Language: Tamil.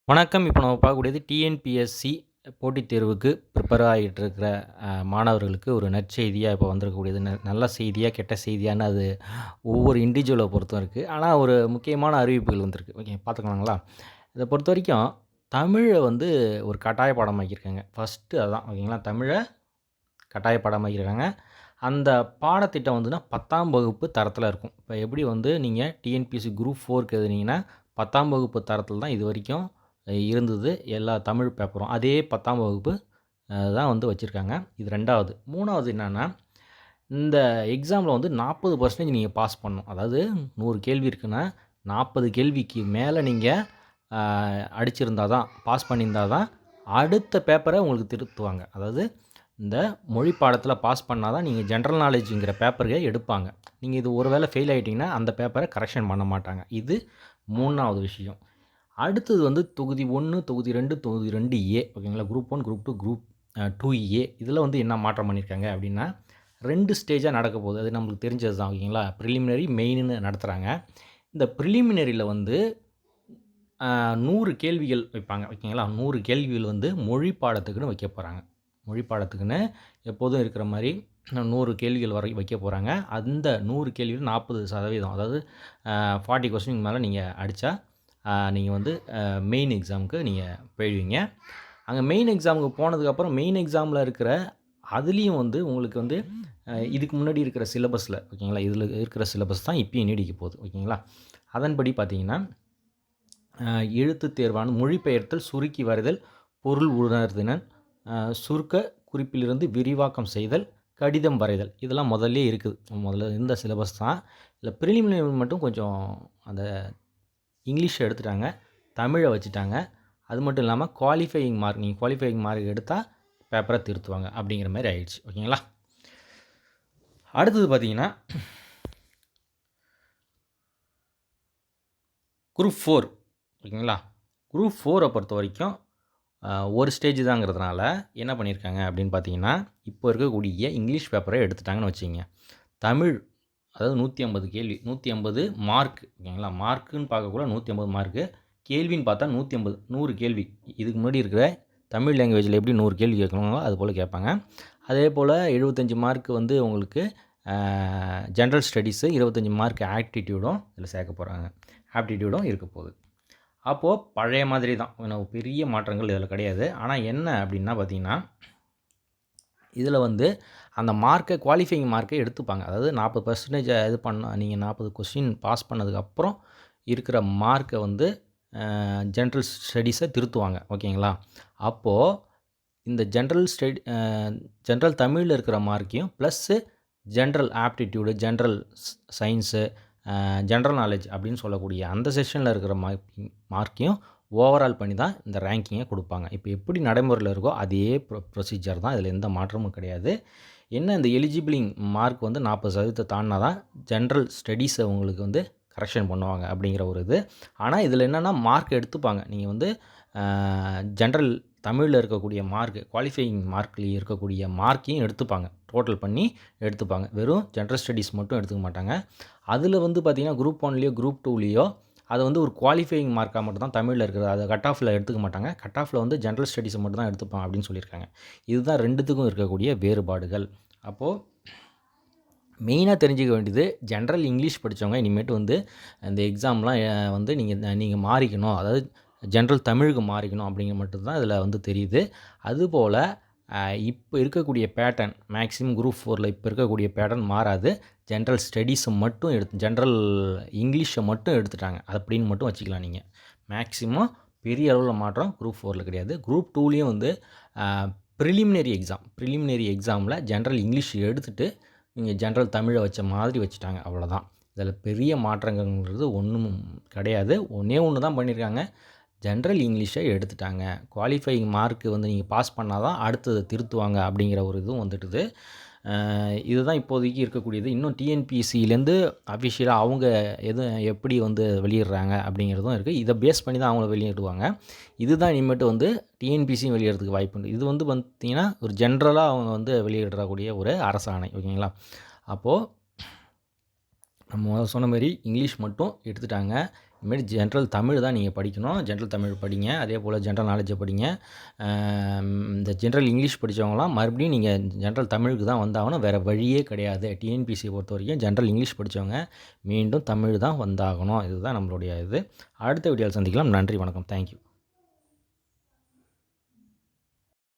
வணக்கம். இப்போ நம்ம பார்க்கக்கூடியது டிஎன்பிஎஸ்சி போட்டித் தேர்வுக்கு ப்ரிப்பேர் ஆகிட்டு இருக்கிற மாணவர்களுக்கு ஒரு நற்செய்தியாக இப்போ வந்திருக்கக்கூடியது. நல்ல செய்தியா, கெட்ட செய்தியான்னு அது ஒவ்வொரு இண்டிவிஜுவலை பொறுத்தும் இருக்குது. ஆனால் ஒரு முக்கியமான அறிவிப்புகள் வந்திருக்கு. ஓகே, பார்த்துக்கலாங்களா? இதை பொறுத்த வரைக்கும் தமிழை ஒரு கட்டாய பாடமாக்கியிருக்காங்க. ஃபஸ்ட்டு அதுதான் ஓகேங்களா. தமிழை கட்டாய பாடமாக்கியிருக்காங்க. அந்த பாடத்திட்டம் 10ஆம் வகுப்பு தரத்தில் இருக்கும். இப்போ எப்படி நீங்கள் டிஎன்பிஎஸ்சி குரூப் 4க்கு எழுதுனீங்கன்னா 10ஆம் வகுப்பு தரத்தில் தான் இது வரைக்கும் இருந்தது எல்லா தமிழ் பேப்பரும். அதே 10ஆம் வகுப்பு தான் வச்சுருக்காங்க. இது 2வது. 3வது என்னென்னா, இந்த எக்ஸாமில் 40% நீங்கள் பாஸ் பண்ணணும். அதாவது 100 கேள்வி இருக்குன்னா 40 கேள்விக்கு மேலே நீங்கள் அடிச்சிருந்தா தான், பாஸ் பண்ணியிருந்தா தான் அடுத்த பேப்பரை உங்களுக்கு திருத்துவாங்க. அதாவது இந்த மொழி பாடத்தில் பாஸ் பண்ணால் தான் நீங்கள் ஜென்ரல் நாலேஜுங்கிற பேப்பரை எடுப்பாங்க. நீங்கள் இது ஒரு வேளை ஃபெயில் ஆகிட்டிங்கன்னா அந்த பேப்பரை கரெக்ஷன் பண்ண மாட்டாங்க. இது 3வது விஷயம். அடுத்தது தொகுதி 1, தொகுதி 2, தொகுதி 2A ஓகேங்களா. குரூப் 1, குரூப் 2, குரூப் 2A இதில் என்ன மாற்றம் பண்ணியிருக்காங்க அப்படின்னா, 2 ஸ்டேஜாக நடக்க போகுது. அது நம்மளுக்கு தெரிஞ்சது தான் ஓகேங்களா. ப்ரிலிமினரி, மெயின்னு நடத்துகிறாங்க. இந்த ப்ரிலிமினரியில் 100 கேள்விகள் வைப்பாங்க ஓகேங்களா. 100 கேள்விகள் மொழி பாடத்துக்குன்னு வைக்க போகிறாங்க. மொழி பாடத்துக்குன்னு எப்போதும் இருக்கிற மாதிரி 100 கேள்விகள் வரை வைக்க போகிறாங்க. அந்த 100 கேள்வியில் 40% அதாவது 40 கொஸ்டினுக்கு மேலே நீங்கள் அடித்தா நீங்கள் மெயின் எக்ஸாமுக்கு நீங்கள் போயிடுவீங்க. அங்கே மெயின் எக்ஸாமுக்கு போனதுக்கப்புறம் மெயின் எக்ஸாமில் இருக்கிற அதுலேயும் உங்களுக்கு இதுக்கு முன்னாடி இருக்கிற சிலபஸில் ஓகேங்களா, இதில் இருக்கிற சிலபஸ் தான் இப்போயும் நீடிக்க போகுது ஓகேங்களா. அதன்படி பார்த்தீங்கன்னா, எழுத்து தேர்வான மொழிபெயர்த்தல், சுருக்கி வரைதல், பொருள் உணர்திறன், சுருக்க குறிப்பிலிருந்து விரிவாக்கம் செய்தல், கடிதம் வரைதல் இதெல்லாம் முதல்லே இருக்குது. முதல்ல இந்த சிலபஸ் தான். இதில் ப்ரிலிமினரி மட்டும் கொஞ்சம் அந்த இங்கிலீஷை எடுத்துட்டாங்க, தமிழை வச்சுட்டாங்க. அது மட்டும் இல்லாமல் குவாலிஃபையிங் மார்க், நீங்கள் குவாலிஃபையிங் மார்க் எடுத்தால் பேப்பரை திருத்துவாங்க அப்படிங்கிற மாதிரி ஆயிடுச்சு ஓகேங்களா. அடுத்தது பார்த்தீங்கன்னா, குரூப் 4 ஓகேங்களா. குரூப் 4 பொறுத்த வரைக்கும் ஒரு ஸ்டேஜ் தாங்கிறதுனால என்ன பண்ணியிருக்காங்க அப்படின்னு பார்த்தீங்கன்னா, இப்போ இருக்கக்கூடிய இங்கிலீஷ் பேப்பரை எடுத்துட்டாங்கன்னு வச்சுங்க. தமிழ் அதாவது 150 கேள்வி, 150 மார்க் ஓகேங்களா. மார்க்குன்னு பார்க்கக்கூட 150 மார்க்கு, கேள்வின்னு பார்த்தா 150, 100 கேள்வி. இதுக்கு முன்னாடி இருக்கிற தமிழ் லாங்குவேஜில் எப்படி 100 கேள்வி கேட்கணுங்களோ அது போல் கேட்பாங்க. அதே போல் 75 மார்க் உங்களுக்கு ஜென்ரல் ஸ்டடீஸு, 25 மார்க் ஆப்டிடியூடும் இதில் சேர்க்க போகிறாங்க. ஆப்டிடியூடும் இருக்க போகுது. அப்போது பழைய மாதிரி தான், பெரிய மாற்றங்கள் இதில் கிடையாது. ஆனால் என்ன அப்படின்னா பார்த்தீங்கன்னா, இதில் அந்த மார்க்கை, குவாலிஃபையிங் மார்க்கை எடுத்துப்பாங்க. அதாவது 40% இது பண்ண நீங்கள் 40 கொஸ்டின் பாஸ் பண்ணதுக்கப்புறம் இருக்கிற மார்க்கை ஜென்ரல் ஸ்டடீஸை திருத்துவாங்க ஓகேங்களா. அப்போது இந்த ஜென்ரல் தமிழில் இருக்கிற மார்க்கையும் plus general aptitude, general science, general knowledge அப்படின்னு சொல்லக்கூடிய அந்த செஷனில் இருக்கிற மார்க்கையும் ஓவரால் பண்ணி தான் இந்த ரேங்கிங்கை கொடுப்பாங்க. இப்போ எப்படி நடைமுறையில் இருக்கோ அதே ப்ரொசீஜர் தான். இதில் எந்த மாற்றமும் கிடையாது. என்ன, இந்த எலிஜிபிளிங் மார்க் 40% தாண்டினா தான் ஜென்ரல் ஸ்டடீஸை உங்களுக்கு கரெக்ஷன் பண்ணுவாங்க அப்படிங்கிற ஒரு இது. ஆனால் இதில் என்னென்னா மார்க் எடுத்துப்பாங்க. நீங்கள் ஜென்ரல் தமிழில் இருக்கக்கூடிய மார்க்கு, குவாலிஃபையிங் மார்க்கில் இருக்கக்கூடிய மார்க்கையும் எடுத்துப்பாங்க. டோட்டல் பண்ணி எடுத்துப்பாங்க. வெறும் ஜென்ரல் ஸ்டடீஸ் மட்டும் எடுத்துக்க மாட்டாங்க. அதில் பார்த்தீங்கன்னா குரூப் 1லேயோ குரூப் 2லேயோ அதை ஒரு குவாலிஃபையிங் மார்க்காக மட்டும் தான் தமிழில் இருக்கிறது. அதை கட் ஆஃபில் எடுத்துக்க மாட்டாங்க. கட் ஆஃபில் ஜென்ரல் ஸ்டடீஸை மட்டும் தான் எடுத்துப்பாங்க அப்படின்னு சொல்லியிருக்காங்க. இதுதான் ரெண்டுத்துக்கும் இருக்கக்கூடிய வேறுபாடுகள். அப்போது மெயினாக தெரிஞ்சுக்க வேண்டியது, ஜென்ரல் இங்கிலீஷ் படித்தவங்க இனிமேட்டு இந்த எக்ஸாம்லாம் நீங்கள் மாறிக்கணும். அதாவது ஜென்ரல் தமிழுக்கு மாறிக்கணும் அப்படிங்கிற மட்டும்தான் இதில் தெரியுது. அதுபோல் இப்போ இருக்கக்கூடிய பேட்டர்ன் மேக்ஸிமம் குரூப் 4ல் இப்போ இருக்கக்கூடிய பேட்டர்ன் மாறாது. ஜென்ரல் ஸ்டடீஸை மட்டும் ஜென்ரல் இங்கிலீஷை மட்டும் எடுத்துட்டாங்க அப்படின்னு மட்டும் வச்சுக்கலாம். நீங்கள் மேக்ஸிமம் பெரிய அளவில் மாற்றம் குரூப் 4ல் கிடையாது. குரூப் 2லேயும் ப்ரிலிமினரி எக்ஸாமில் ஜென்ரல் இங்கிலீஷ் எடுத்துகிட்டு நீங்கள் ஜென்ரல் தமிழை வச்ச மாதிரி வச்சுட்டாங்க, அவ்வளோதான். இதில் பெரிய மாற்றங்கள்ங்கிறது ஒன்றும் கிடையாது. ஒன்று தான் பண்ணியிருக்காங்க, ஜென்ரல் இங்கிலீஷை எடுத்துட்டாங்க. குவாலிஃபையிங் மார்க்கு நீங்கள் பாஸ் பண்ணால் தான் அடுத்தது திருத்துவாங்க அப்படிங்கிற ஒரு இதுவும் வந்துட்டுது. இதுதான் இப்போதைக்கு இருக்கக்கூடியது. இன்னும் டிஎன்பிஎஸ்சிலேருந்து அஃபிஷியலாக அவங்க எப்படி வெளியிடுறாங்க அப்படிங்கிறதும் இருக்குது. இதை பேஸ் பண்ணி தான் அவங்கள வெளியிடுவாங்க. இதுதான் இனிமேட்டு டிஎன்பிஎஸ்சியும் வெளியிடுறதுக்கு வாய்ப்பு உண்டு. இது பார்த்திங்கன்னா ஒரு ஜென்ரலாக அவங்க வெளியிடக்கூடிய ஒரு அரசாணை ஓகேங்களா. அப்போது நம்ம சொன்ன மாதிரி இங்கிலீஷ் மட்டும் எடுத்துட்டாங்க. இதுமாரி ஜென்ரல் தமிழ் தான் நீங்கள் படிக்கணும். ஜென்ரல் தமிழ் படிங்க. அதே போல் ஜென்ரல் நாலேட்ஜை படிங்க. இந்த ஜென்ரல் இங்கிலீஷ் படித்தவங்களாம் மறுபடியும் நீங்கள் ஜென்ரல் தமிழுக்கு தான் வந்தாகணும். வேறு வழியே கிடையாது. டிஎன்பிஎஸ்சியை பொறுத்த வரைக்கும் ஜென்ரல் இங்கிலீஷ் படித்தவங்க மீண்டும் தமிழ் தான் வந்தாகணும். இதுதான் நம்மளுடைய இது. அடுத்த வீடியோவில் சந்திக்கலாம். நன்றி, வணக்கம். தேங்க்யூ.